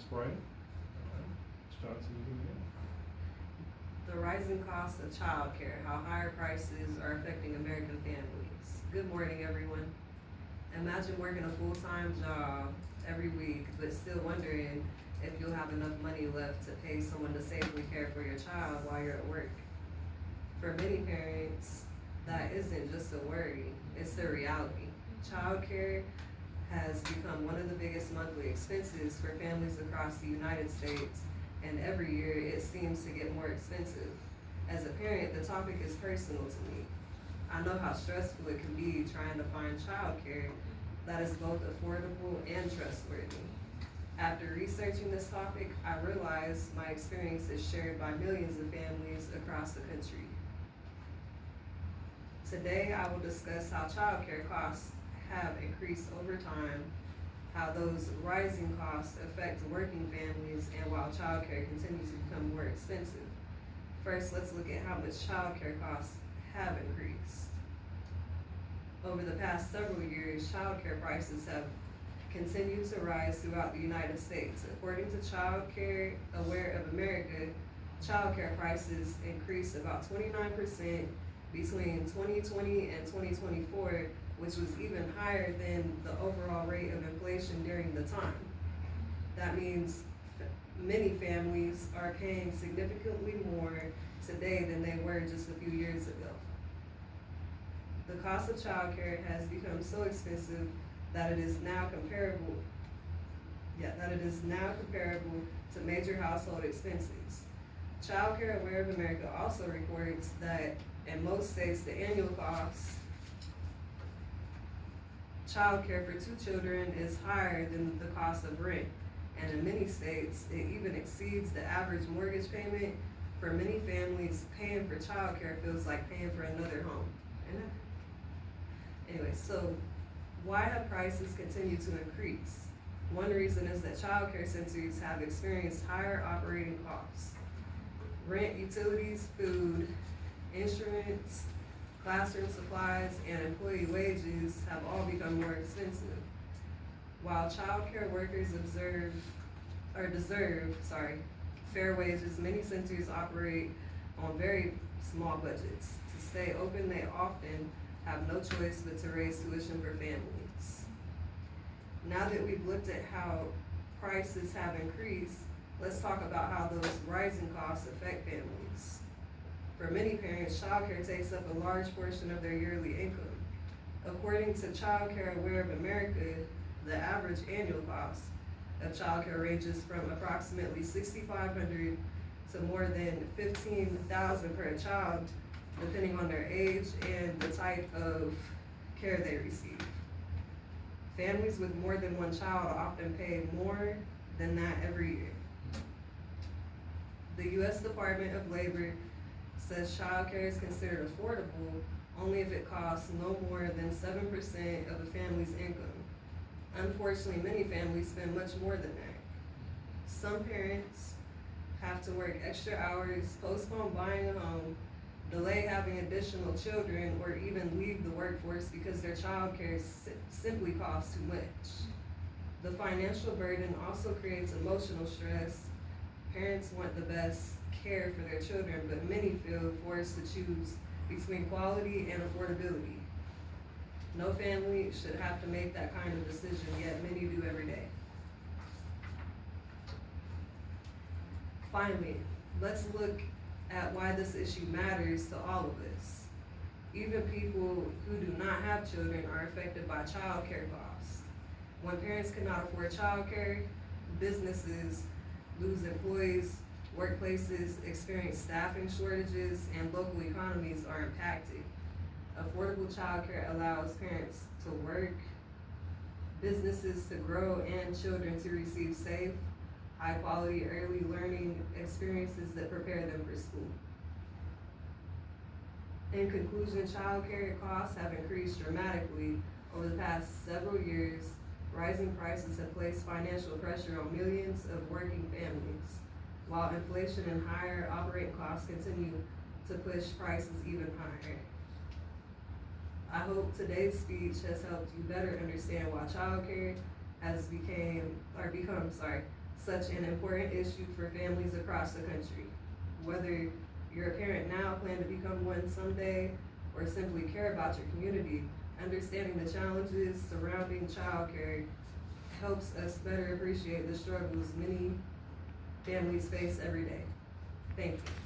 Spray. Ms. Johnson, you can begin. The rising cost of childcare, how higher prices are affecting American families. Good morning, everyone. Imagine working a full-time job every week, but still wondering if you'll have enough money left to pay someone to safely care for your child while you're at work. For many parents, that isn't just a worry, it's the reality. Childcare has become one of the biggest monthly expenses for families across the United States, and every year it seems to get more expensive. As a parent, the topic is personal to me. I know how stressful it can be trying to find childcare that is both affordable and trustworthy. After researching this topic, I realized my experience is shared by millions of families across the country. Today, I will discuss how childcare costs have increased over time, how those rising costs affect working families, and while childcare continues to become more expensive. First, let's look at how much childcare costs have increased. Over the past several years, childcare prices have continued to rise throughout the United States. According to Child Care Aware of America, childcare prices increased about 29% between 2020 and 2024, which was even higher than the overall rate of inflation during the time. That means many families are paying significantly more today than they were just a few years ago. The cost of childcare has become so expensive that it is now comparable to major household expenses. Child Care Aware of America also reports that in most states, the annual cost childcare for 2 children is higher than the cost of rent. And in many states, it even exceeds the average mortgage payment. For many families, paying for childcare feels like paying for another home. Anyway, so why have prices continued to increase? One reason is that childcare centers have experienced higher operating costs. Rent, utilities, food, insurance, classroom supplies, and employee wages have all become more expensive. While childcare workers deserve fair wages, many centers operate on very small budgets. To stay open, they often have no choice but to raise tuition for families. Now that we've looked at how prices have increased, let's talk about how those rising costs affect families. For many parents, childcare takes up a large portion of their yearly income. According to Child Care Aware of America, the average annual cost of childcare ranges from approximately $6,500 to more than $15,000 per child, depending on their age and the type of care they receive. Families with more than one child often pay more than that every year. The U.S. Department of Labor says childcare is considered affordable only if it costs no more than 7% of a family's income. Unfortunately, many families spend much more than that. Some parents have to work extra hours, postpone buying a home, delay having additional children, or even leave the workforce because their childcare simply costs too much. The financial burden also creates emotional stress. Parents want the best care for their children, but many feel forced to choose between quality and affordability. No family should have to make that kind of decision, yet many do every day. Finally, let's look at why this issue matters to all of us. Even people who do not have children are affected by childcare costs. When parents cannot afford childcare, businesses lose employees, workplaces experience staffing shortages, and local economies are impacted. Affordable childcare allows parents to work, businesses to grow, and children to receive safe, high-quality early learning experiences that prepare them for school. In conclusion, childcare costs have increased dramatically over the past several years. Rising prices have placed financial pressure on millions of working families, while inflation and higher operating costs continue to push prices even higher. I hope today's speech has helped you better understand why childcare has become such an important issue for families across the country. Whether you're a parent now, plan to become one someday, or simply care about your community, understanding the challenges surrounding childcare helps us better appreciate the struggles many families face every day. Thank you.